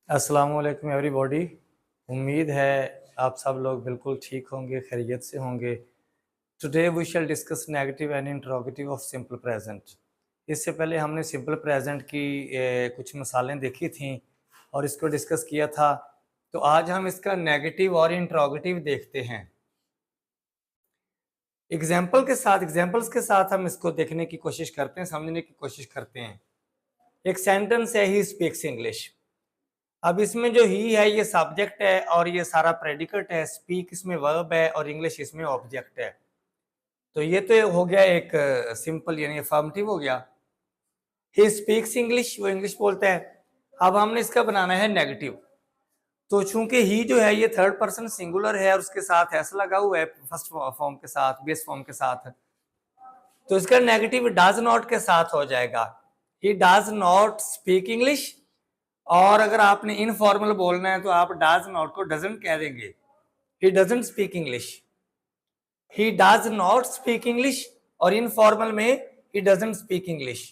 अस्सलाम वालेकुम एवरीबॉडी। उम्मीद है आप सब लोग बिल्कुल ठीक होंगे, खैरियत से होंगे। Today we shall discuss negative and interrogative of simple present. इससे पहले हमने सिंपल प्रेजेंट की कुछ मिसालें देखी थी और इसको डिस्कस किया था। तो आज हम इसका नेगेटिव और इंट्रोगेटिव देखते हैं। एग्जाम्पल्स के साथ हम इसको देखने की कोशिश करते हैं, समझने की कोशिश करते हैं। एक सेंटेंस है, ही स्पीक्स इंग्लिश। अब इसमें जो ही है ये सब्जेक्ट है और ये सारा प्रेडिकेट है, स्पीक इसमें वर्ब है और इंग्लिश इसमें ऑब्जेक्ट है। तो ये तो हो गया एक सिंपल यानी अफर्मेटिव हो गया। ही स्पीक्स इंग्लिश, वो इंग्लिश बोलता है। अब हमने इसका बनाना है नेगेटिव। तो चूंकि ही जो है ये थर्ड पर्सन सिंगुलर है और उसके साथ एस लगा हुआ है फर्स्ट फॉर्म के साथ, बेस फॉर्म के साथ, तो इसका नेगेटिव डज नॉट के साथ हो जाएगा। He does not speak English. और अगर आपने इनफॉर्मल बोलना है तो आप डज नॉट को डजंट कह देंगे। He doesn't speak English, he does not speak English. और इनफॉर्मल में ही डजंट स्पीक इंग्लिश।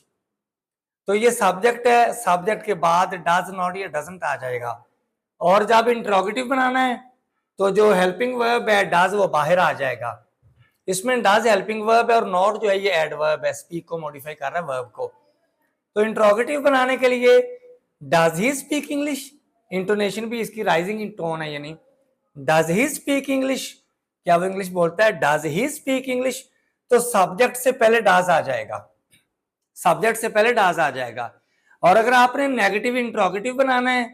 तो ये सब्जेक्ट है, सब्जेक्ट के बाद डज नॉट या डजंट आ जाएगा। और जब इंट्रोगेटिव बनाना है तो जो हेल्पिंग वर्ब है डज वो बाहर आ जाएगा। इसमें डज हेल्पिंग वर्ब है और नॉट जो है ये एडवर्ब है, स्पीक को मॉडिफाई कर रहा है वर्ब को। तो इंट्रोगेटिव बनाने के लिए does he speak English, intonation भी इसकी राइजिंग इन टोन है, यानी डज ही स्पीक इंग्लिश, क्या वो इंग्लिश बोलता है? Does he speak English. तो सब्जेक्ट से पहले डज आ जाएगा, सब्जेक्ट से पहले डज आ जाएगा। और अगर आपने नेगेटिव इंट्रोगेटिव बनाना है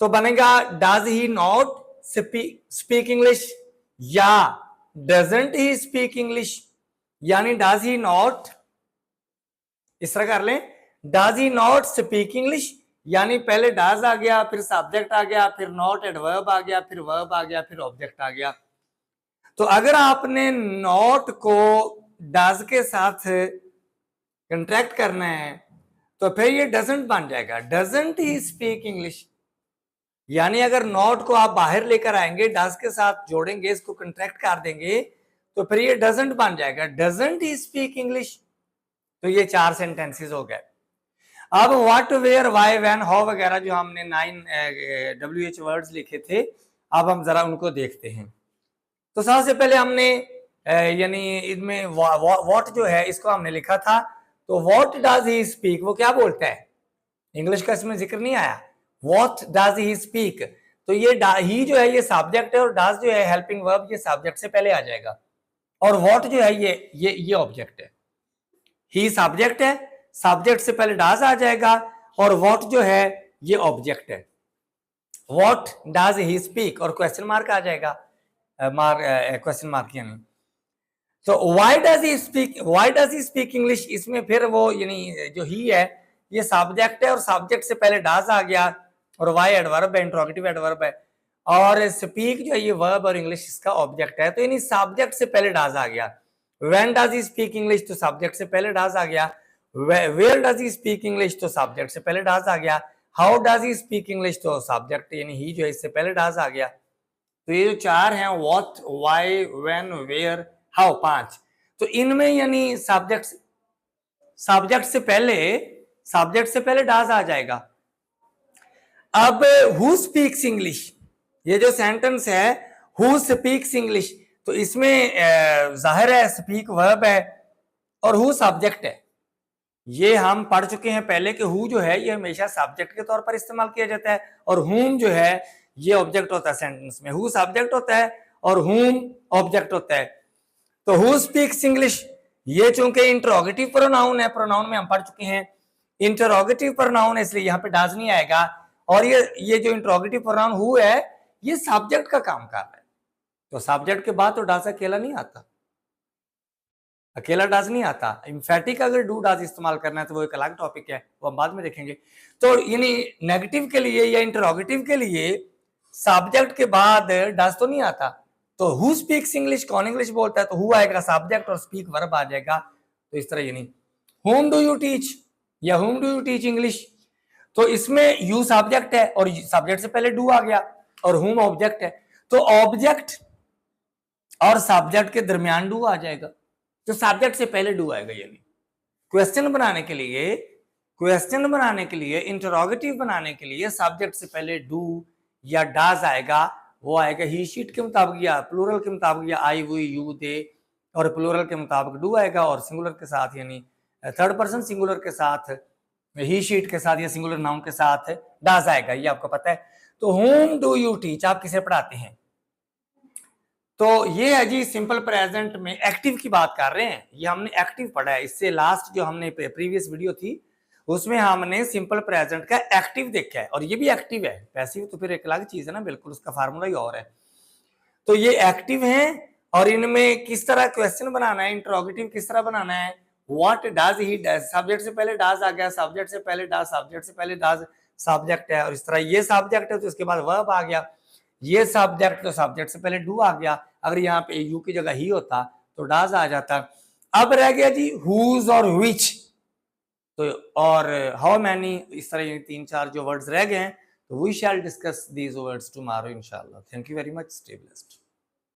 तो बनेगा does he not speak English या डजंट ही स्पीक इंग्लिश, यानी डज ही नॉट, इस तरह कर लें, does he not speak English, यानी पहले डज आ गया, फिर सब्जेक्ट आ गया, फिर नॉट एडवर्ब आ गया, फिर वर्ब आ गया, फिर ऑब्जेक्ट आ गया। तो अगर आपने नॉट को डज के साथ कंट्रैक्ट करना है तो फिर ये डजंट बन जाएगा, डजंट ही स्पीक इंग्लिश। यानी अगर नॉट को आप बाहर लेकर आएंगे, डज के साथ जोड़ेंगे, इसको कंट्रैक्ट कर देंगे, तो फिर ये डजंट बन जाएगा, डजंट ही स्पीक इंग्लिश। तो ये 4 सेंटेंसेस हो गए। अब what, where, why, when, how वगैरह जो हमने 9 WH वर्ड्स लिखे थे, अब हम जरा उनको देखते हैं। तो सबसे पहले हमने यानी इसमें व्हाट जो है इसको हमने लिखा था। तो व्हाट डज ही स्पीक, वो क्या बोलता है? इंग्लिश का इसमें जिक्र नहीं आया। व्हाट डज ही स्पीक, तो ये ही जो है ये सब्जेक्ट है और डज जो है हेल्पिंग वर्ब, ये सब्जेक्ट से पहले आ जाएगा। और व्हाट जो है ये ऑब्जेक्ट है। ही सब्जेक्ट है, सब्जेक्ट से पहले डज आ जाएगा और व्हाट जो है ये ऑब्जेक्ट है। व्हाट डज ही स्पीक और क्वेश्चन मार्क आ जाएगा, क्वेश्चन मार्क यानी। तो why does he speak English, इसमें फिर वो यानी जो ही है ये सब्जेक्ट है और सब्जेक्ट से पहले डज आ गया और वाई एडवर्ब है, इंट्रोगेटिव एडवर्ब है। और स्पीक जो है ये वर्ब और इंग्लिश इसका ऑब्जेक्ट है। तो यानी सब्जेक्ट से पहले डज आ गया। When does he speak English, तो सब्जेक्ट से पहले डज आ गया। Where does he speak English, तो सब्जेक्ट से पहले डज आ गया। How does he speak English, तो सब्जेक्ट यानी ही जो है इससे पहले डज आ गया। तो ये जो 4 हैं, what, why, when, where, how, 5, तो इनमें यानी सब्जेक्ट से पहले डज आ जाएगा। अब हु स्पीक्स इंग्लिश, ये जो सेंटेंस है हु स्पीक्स इंग्लिश, तो इसमें जाहिर है स्पीक वर्ब है और हु सब्जेक्ट है। ये हम पढ़ चुके हैं पहले कि हु जो है ये हमेशा सब्जेक्ट के तौर पर इस्तेमाल किया जाता है और हुम जो है ये ऑब्जेक्ट होता है। सेंटेंस में हु सब्जेक्ट होता है और हुम ऑब्जेक्ट होता है। तो हु स्पीक्स इंग्लिश, ये चूंकि इंटरोगेटिव प्रोनाउन है, प्रोनाउन में हम पढ़ चुके हैं इंटरोगेटिव प्रोनाउन है, इसलिए यहाँ पे डज नहीं आएगा। और ये जो इंटरोगेटिव प्रोनाउन हु है ये सब्जेक्ट का काम कर रहा है। तो सब्जेक्ट के बाद तो डज अकेला नहीं आता, अकेला डज नहीं आता। इम्फेटिक अगर डू डज इस्तेमाल करना है तो वो एक अलग टॉपिक है, वो हम बाद में देखेंगे। तो यानी नेगेटिव के लिए या इंटरोगेटिव के लिए सब्जेक्ट के बाद डज तो नहीं आता। तो हु स्पीक्स इंग्लिश, कौन इंग्लिश बोलता है, तो हु आएगा सब्जेक्ट और स्पीक वर्ब आ जाएगा। तो इस तरह यानी whom do you teach या whom do you teach English, तो इसमें यू सब्जेक्ट है और सब्जेक्ट से पहले डू आ गया और whom ऑब्जेक्ट है। तो ऑब्जेक्ट और सब्जेक्ट के दरमियान डू आ जाएगा, तो सब्जेक्ट से पहले डू आएगा। यानी क्वेश्चन बनाने के लिए क्वेश्चन बनाने के लिए, इंटरोगेटिव बनाने के लिए सब्जेक्ट से पहले डू या डाज आएगा, वो आएगा ही शीट के मुताबिक या प्लूरल के मुताबिक, या आई वी यू दे, और प्लूरल के मुताबिक डू आएगा, और सिंगुलर के साथ यानी थर्ड पर्सन सिंगुलर के साथ ही शीट के साथ या सिंगुलर नाउन के साथ डाज आएगा, ये आपको पता है। तो होम डू यू टीच, आप किसे पढ़ाते हैं? तो ये है जी सिंपल प्रेजेंट में एक्टिव की बात कर रहे हैं, ये हमने एक्टिव पढ़ा है। इससे लास्ट जो हमने प्रीवियस वीडियो थी उसमें हमने सिंपल प्रेजेंट का एक्टिव देखा है, और ये भी एक्टिव है। पैसिव तो फिर एक अलग चीज है ना, बिल्कुल उसका फार्मूला ही और है। तो ये एक्टिव है, और इनमें किस तरह क्वेश्चन बनाना है, इंटरोगेटिव किस तरह बनाना है, what does he does, subject से पहले डज आ गया, सब्जेक्ट से पहले डज, सब्जेक्ट से पहले डज सब्जेक्ट है, और इस तरह ये सब्जेक्ट है तो इसके बाद वर्ब आ गया, ये सब्जेक्ट तो सब्जेक्ट से पहले डू आ गया, अगर यहाँ पे यू की जगह ही होता तो डज आ जाता। अब रह गया जी हुज और व्हिच, तो और हाउ मैनी, इस तरह 3-4 जो वर्ड्स रह गए हैं, तो we shall discuss these words tomorrow इंशाल्लाह। Thank you very much, stay blessed.